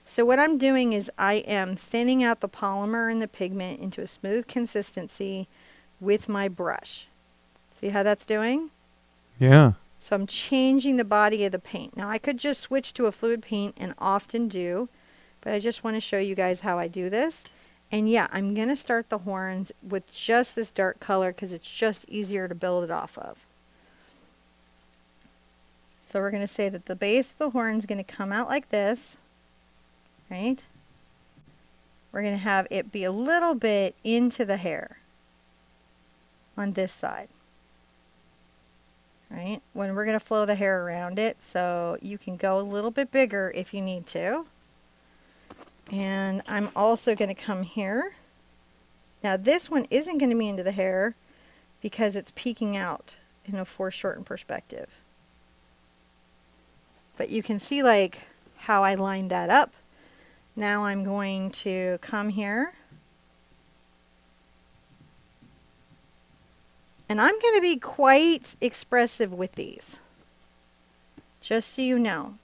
So what I'm doing is I am thinning out the polymer and the pigment into a smooth consistency with my brush. See how that's doing? Yeah. So I'm changing the body of the paint. Now I could just switch to a fluid paint and often do, but I just want to show you guys how I do this. And yeah, I'm going to start the horns with just this dark color because it's just easier to build it off of. So we're going to say that the base of the horn is going to come out like this, right? We're going to have it be a little bit into the hair on this side, right? When we're going to flow the hair around it, so you can go a little bit bigger if you need to. And I'm also going to come here. Now this one isn't going to be into the hair because it's peeking out in a foreshortened perspective. But you can see like how I lined that up. Now I'm going to come here. And I'm going to be quite expressive with these. Just so you know.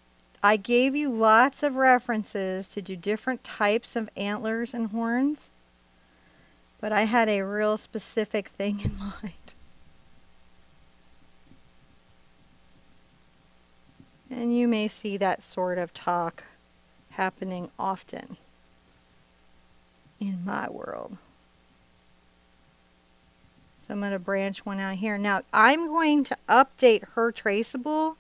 I gave you lots of references to do different types of antlers and horns. But I had a real specific thing in mind. And you may see that sort of talk happening often in my world. So I'm going to branch one out here. Now I'm going to update her traceable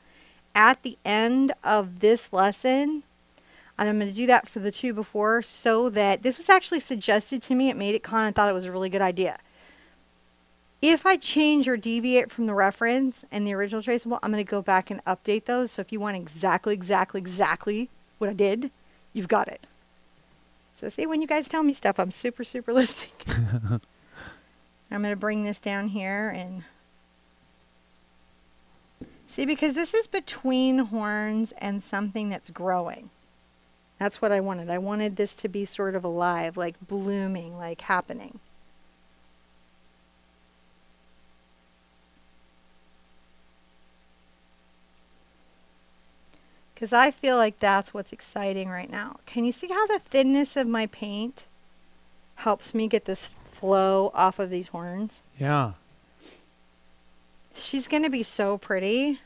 at the end of this lesson. And I'm going to do that for the two before so that this was actually suggested to me at Made It Con and thought it was a really good idea. If I change or deviate from the reference and the original traceable, I'm going to go back and update those. So if you want exactly what I did, you've got it. So see, when you guys tell me stuff, I'm super listening. I'm going to bring this down here and see, because this is between horns and something that's growing. That's what I wanted. I wanted this to be sort of alive, like blooming, like happening. Because I feel like that's what's exciting right now. Can you see how the thinness of my paint helps me get this flow off of these horns. Yeah. She's going to be so pretty.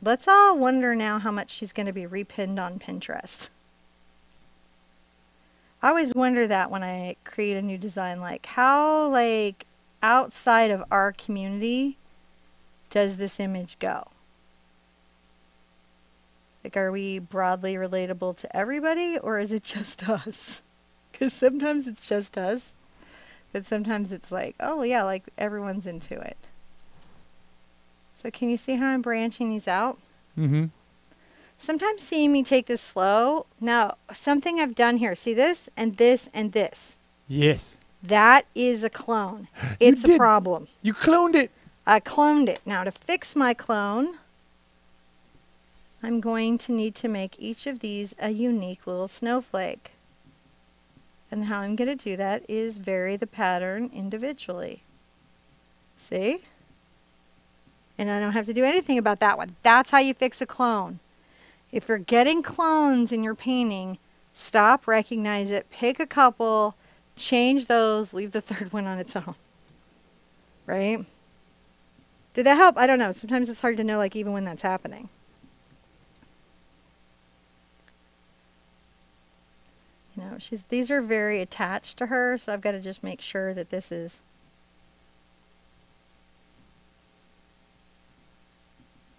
Let's all wonder now how much she's going to be repinned on Pinterest. I always wonder that when I create a new design, like how like outside of our community does this image go? Like, are we broadly relatable to everybody, or is it just us? Because sometimes it's just us, but sometimes it's like, oh yeah, like everyone's into it. So can you see how I'm branching these out? Mm-hmm. Sometimes seeing me take this slow. Now, something I've done here. See this and this and this. Yes. That is a clone. It's a problem. You cloned it. I cloned it. Now, to fix my clone, I'm going to need to make each of these a unique little snowflake. And how I'm going to do that is vary the pattern individually. See? And I don't have to do anything about that one. That's how you fix a clone. If you're getting clones in your painting, stop, recognize it, pick a couple, change those, leave the third one on its own. Right? Did that help? I don't know. Sometimes it's hard to know, like, even when that's happening. You know, these are very attached to her, so I've got to just make sure that this is...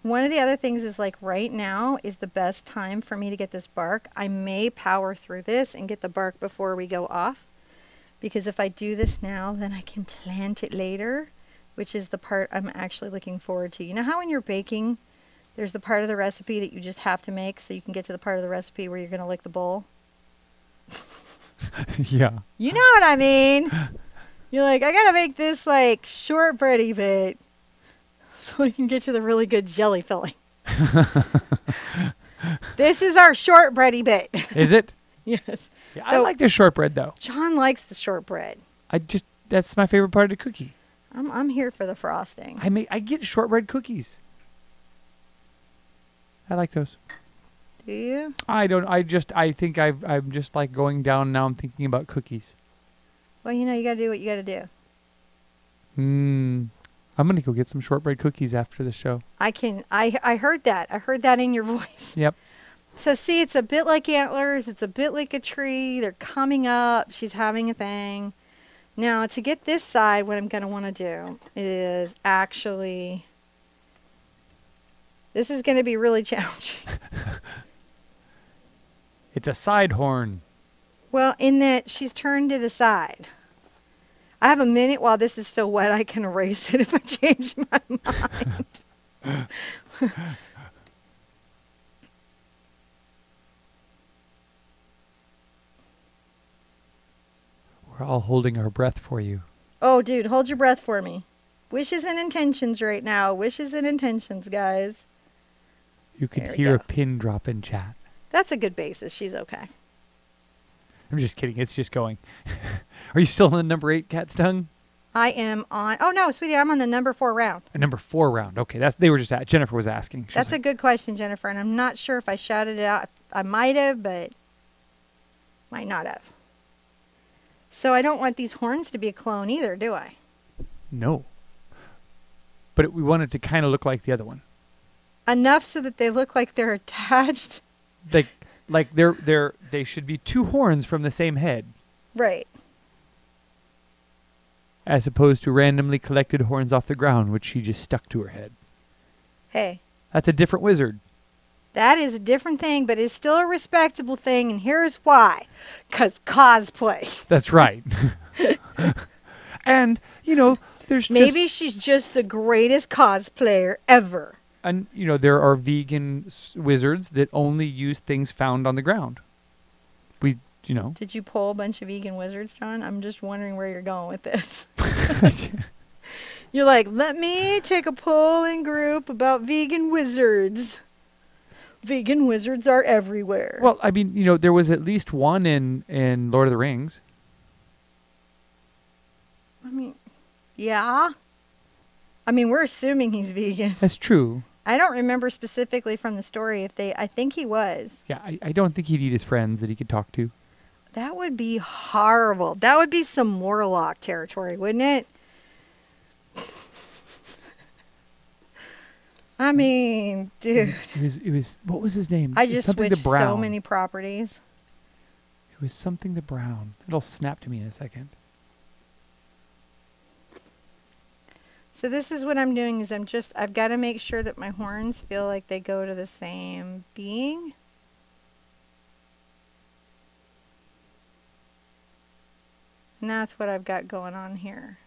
One of the other things is, like, right now is the best time for me to get this bark. I may power through this and get the bark before we go off. Because if I do this now, then I can plant it later, which is the part I'm actually looking forward to. You know how when you're baking, there's the part of the recipe that you just have to make so you can get to the part of the recipe where you're going to lick the bowl? Yeah. You know what I mean? You're like, I got to make this, like, shortbready bit so I can get to the really good jelly filling. This is our shortbready bit. Is it? Yes. Yeah, I like the shortbread, though. John likes the shortbread. That's my favorite part of the cookie. I'm here for the frosting. I get shortbread cookies. I like those. Do you? I don't. I think I'm just like going down now. I'm thinking about cookies. Well, you know, you got to do what you got to do. I'm going to go get some shortbread cookies after the show. I heard that. I heard that in your voice. Yep. So see, it's a bit like antlers. It's a bit like a tree. They're coming up. She's having a thing. Now, to get this side, what I'm going to want to do is actually... This is going to be really challenging. It's a side horn. Well, in that she's turned to the side. I have a minute while this is still wet. I can erase it if I change my mind. We're all holding our breath for you. Oh, dude, hold your breath for me. Wishes and intentions right now. Wishes and intentions, guys. You can hear a pin drop in chat. That's a good basis. She's okay. I'm just kidding. It's just going. Are you still in the number 8 cat stung? I am on... Oh, no, sweetie, I'm on the number 4 round. A number 4 round. Okay, Jennifer was asking. That's a good question, Jennifer, and I'm not sure if I shouted it out. I might have, but might not have. So I don't want these horns to be a clone either, do I? No. But we want it to kind of look like the other one. Enough so that they look like they're attached. Like they should be 2 horns from the same head. Right. As opposed to randomly collected horns off the ground, which she just stuck to her head. Hey. That's a different wizard. That is a different thing, but it's still a respectable thing, and here's why. 'Cause cosplay. That's right. And, Maybe she's just the greatest cosplayer ever. And, there are vegan wizards that only use things found on the ground. Did you pull a bunch of vegan wizards, John? I'm just wondering where you're going with this. You're like, let me take a poll in group about vegan wizards. Vegan wizards are everywhere. Well, I mean, there was at least one in Lord of the Rings. I mean, yeah. I mean, we're assuming he's vegan. That's true. I don't remember specifically from the story I think he was. Yeah, I don't think he'd eat his friends that he could talk to. That would be horrible. That would be some Morlock territory, wouldn't it? I mean, dude. It was what was his name? I just something switched to Brown. so many properties. It was something to Brown. It'll snap to me in a second. So this is what I'm doing is I've got to make sure that my horns feel like they go to the same being. And that's what I've got going on here.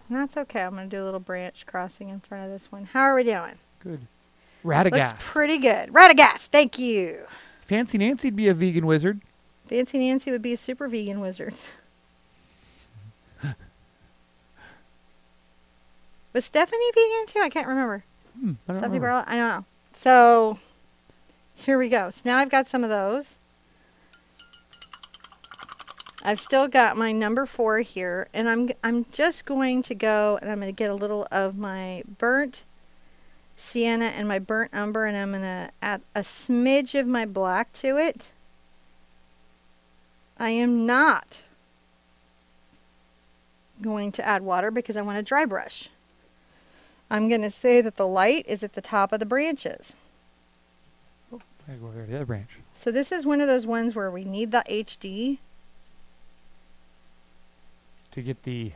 And that's okay. I'm going to do a little branch crossing in front of this one. How are we doing? Good. Radagast. Looks pretty good. Radagast. Thank you. Fancy Nancy'd be a vegan wizard. Fancy Nancy would be a super vegan wizard. Was Stephanie vegan too? I can't remember. I don't Stephanie remember. Barlow? I don't know. So here we go. So now I've got some of those. I've still got my number 4 here, and I'm just going to go and I'm going to get a little of my burnt sienna and my burnt umber, and I'm going to add a smidge of my black to it. I am not going to add water because I want to dry brush. I'm going to say that the light is at the top of the branches. Oh, I gotta go over to the other branch. So this is one of those ones where we need the HD. To get the...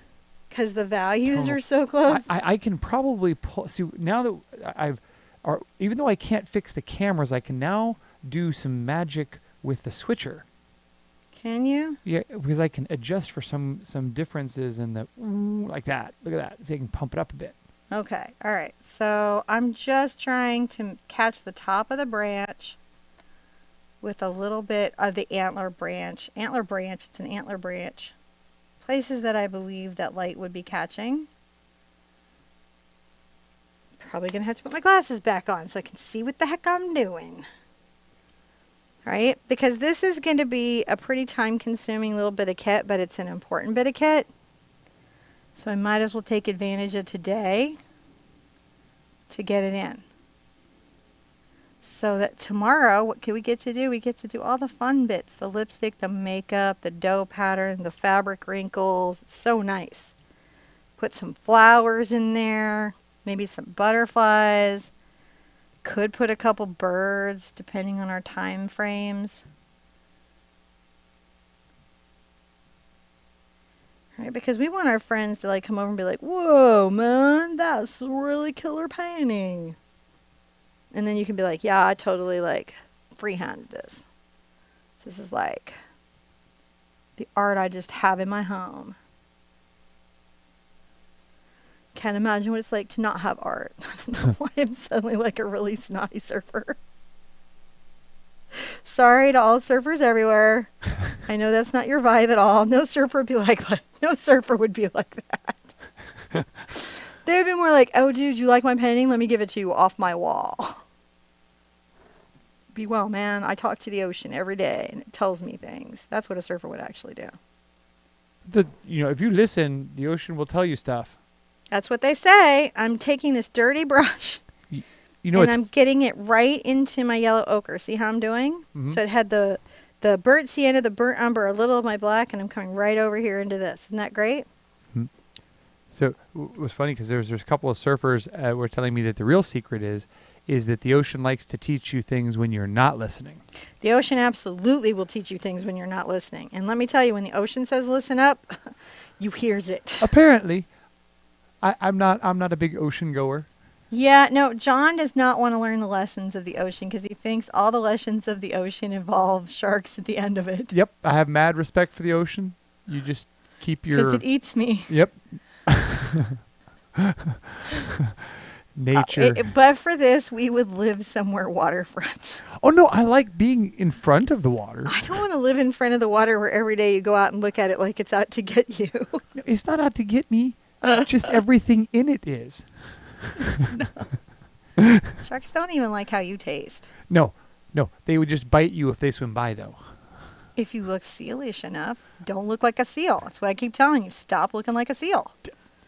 Because the values Total. are so close. I can probably pull... See, now that even though I can't fix the cameras, I can now do some magic with the switcher. Can you? Yeah, because I can adjust for some differences in the... like that. Look at that. So I can pump it up a bit. Okay. All right. So I'm just trying to catch the top of the branch with a little bit of the antler branch. Antler branch. It's an antler branch. Places that I believe that light would be catching. Probably going to have to put my glasses back on so I can see what the heck I'm doing. Right? Because this is going to be a pretty time-consuming little bit of kit, but it's an important bit of kit. So I might as well take advantage of today to get it in. So that tomorrow, what can we get to do? We get to do all the fun bits. The lipstick, the makeup, the dough pattern, the fabric wrinkles. It's so nice. Put some flowers in there. Maybe some butterflies. Could put a couple birds, depending on our time frames. Right? Because we want our friends to like come over and be like, whoa, man, that's a really killer painting. And then you can be like, yeah, I totally like freehanded this. This is like the art I just have in my home. Can't imagine what it's like to not have art. I don't know why I'm suddenly like a really snotty surfer. Sorry to all surfers everywhere. I know that's not your vibe at all. No surfer would be like no surfer would be like that. They would be more like, oh, dude, you like my painting? Let me give it to you off my wall. Be well, man. I talk to the ocean every day, and it tells me things. That's what a surfer would actually do. If you listen, the ocean will tell you stuff. That's what they say. I'm taking this dirty brush, and I'm getting it right into my yellow ochre. See how I'm doing? Mm-hmm. So it had the burnt sienna, the burnt umber, a little of my black, and I'm coming right over here into this. Isn't that great? Mm-hmm. So it was funny because there's a couple of surfers were telling me that the real secret is that the ocean likes to teach you things when you're not listening. The ocean absolutely will teach you things when you're not listening. And let me tell you, when the ocean says listen up, you hears it. Apparently. I'm not a big ocean goer. Yeah, no, John does not want to learn the lessons of the ocean because he thinks all the lessons of the ocean involve sharks at the end of it. Yep, I have mad respect for the ocean. You just keep your... Because it eats me. Yep. Nature. But for this, we would live somewhere waterfront. Oh, no, I like being in front of the water. I don't want to live in front of the water where every day you go out and look at it like it's out to get you. No, it's not out to get me. Just everything in it is. Sharks don't even like how you taste. No. They would just bite you if they swim by, though. If you look sealish enough, don't look like a seal. That's what I keep telling you. Stop looking like a seal.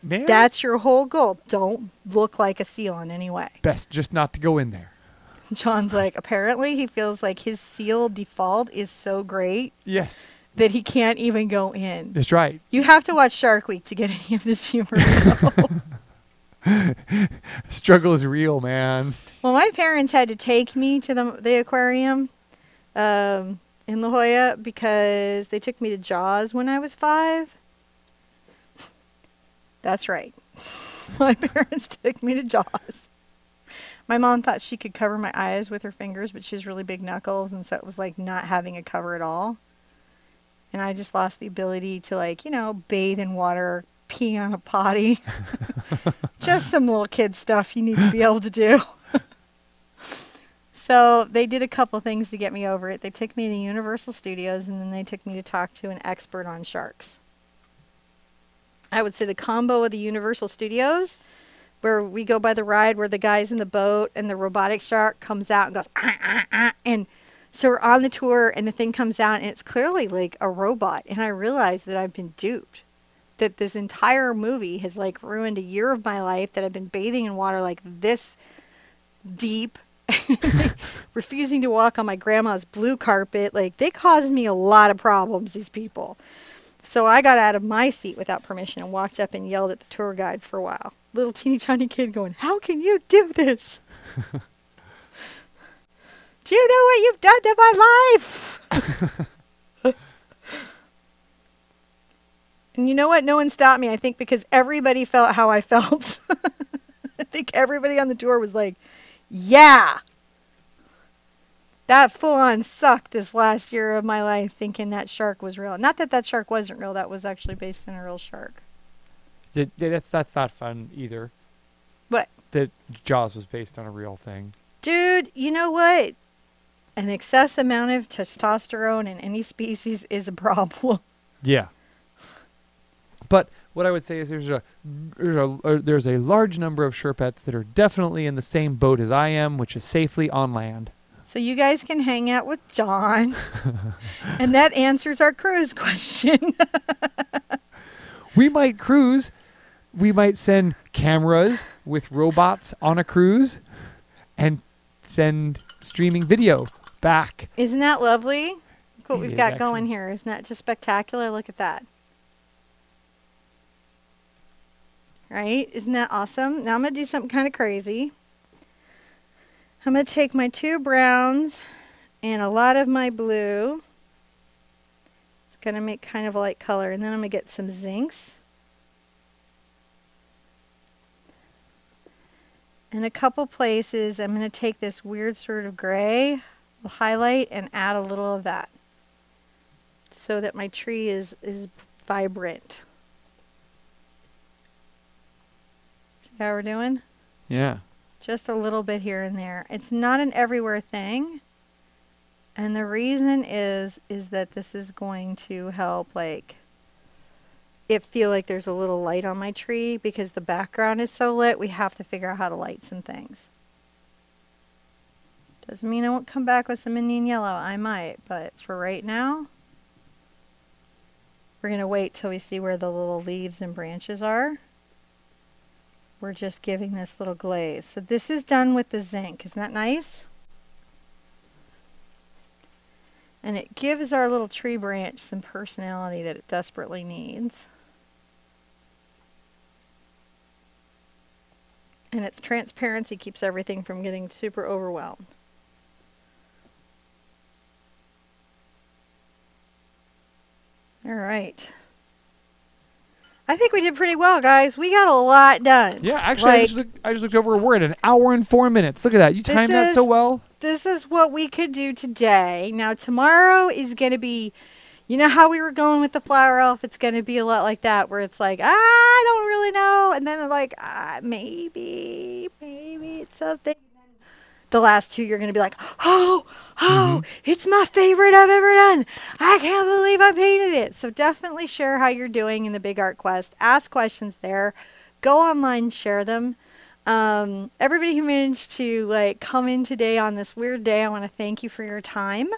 That's your whole goal. Don't look like a seal in any way. Best just not to go in there. John's like, apparently he feels like his seal default is so great Yes. that he can't even go in. That's right. You have to watch Shark Week to get any of this humor. Struggle is real, man. Well, my parents had to take me to the aquarium in La Jolla because they took me to Jaws when I was 5. That's right. My parents took me to Jaws. My mom thought she could cover my eyes with her fingers, but she has really big knuckles, and so it was like not having a cover at all. And I just lost the ability to, like, you know, bathe in water, pee on a potty. Just some little kid stuff you need to be able to do. So they did a couple things to get me over it. They took me to Universal Studios, and then they took me to talk to an expert on sharks. I would say the combo of the Universal Studios, where we go by the ride where the guy's in the boat and the robotic shark comes out and goes, ah, ah, ah. And so we're on the tour and the thing comes out and it's clearly like a robot. And I realized that I've been duped. That this entire movie has like ruined a year of my life, that I've been bathing in water like this deep, refusing to walk on my grandma's blue carpet. Like, they caused me a lot of problems, these people. So I got out of my seat without permission and walked up and yelled at the tour guide for a while. Little teeny tiny kid going, how can you do this? Do you know what you've done to my life? And you know what? No one stopped me, I think, because everybody felt how I felt. I think everybody on the tour was like, yeah, that full-on sucked this last year of my life thinking that shark was real. Not that that shark wasn't real. That was actually based on a real shark. That's not fun either. What? That Jaws was based on a real thing. Dude, you know what? An excess amount of testosterone in any species is a problem. Yeah. But what I would say is there's a large number of Sherpettes that are definitely in the same boat as I am, which is safely on land. So you guys can hang out with John. And that answers our cruise question. We might cruise. We might send cameras with robots on a cruise and send streaming video back. Isn't that lovely? Look what we've got actually going here. Isn't that just spectacular? Look at that. Right? Isn't that awesome? Now I'm going to do something kind of crazy. I'm going to take my 2 browns and a lot of my blue. It's going to make kind of a light color. And then I'm going to get some zincs. In a couple places, I'm going to take this weird sort of gray, highlight, and add a little of that. So that my tree is vibrant. See how we're doing? Yeah. Just a little bit here and there. It's not an everywhere thing. And the reason is that this is going to help, like, it feel like there's a little light on my tree, because the background is so lit, we have to figure out how to light some things. Doesn't mean I won't come back with some Indian yellow. I might, but for right now, we're going to wait till we see where the little leaves and branches are. We're just giving this little glaze. So this is done with the zinc. Isn't that nice? And it gives our little tree branch some personality that it desperately needs. And its transparency keeps everything from getting super overwhelmed. All right. I think we did pretty well, guys. We got a lot done. Yeah, actually, I just looked over. We're at 1 hour and 4 minutes. Look at that. You timed that so well. This is what we could do today. Now, tomorrow is going to be, you know how we were going with the flower elf? It's going to be a lot like that, where it's like, I don't really know. And then they're like, maybe it's something. The last 2, you're going to be like, it's my favorite I've ever done. I can't believe I painted it. So definitely share how you're doing in the Big Art Quest. Ask questions there. Go online, share them. Everybody who managed to like come in today on this weird day, I want to thank you for your time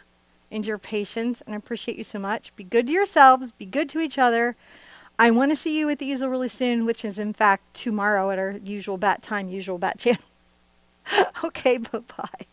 and your patience, and I appreciate you so much. Be good to yourselves. Be good to each other. I want to see you at the easel really soon, which is in fact tomorrow at our usual bat time, usual bat channel. Okay, bye-bye.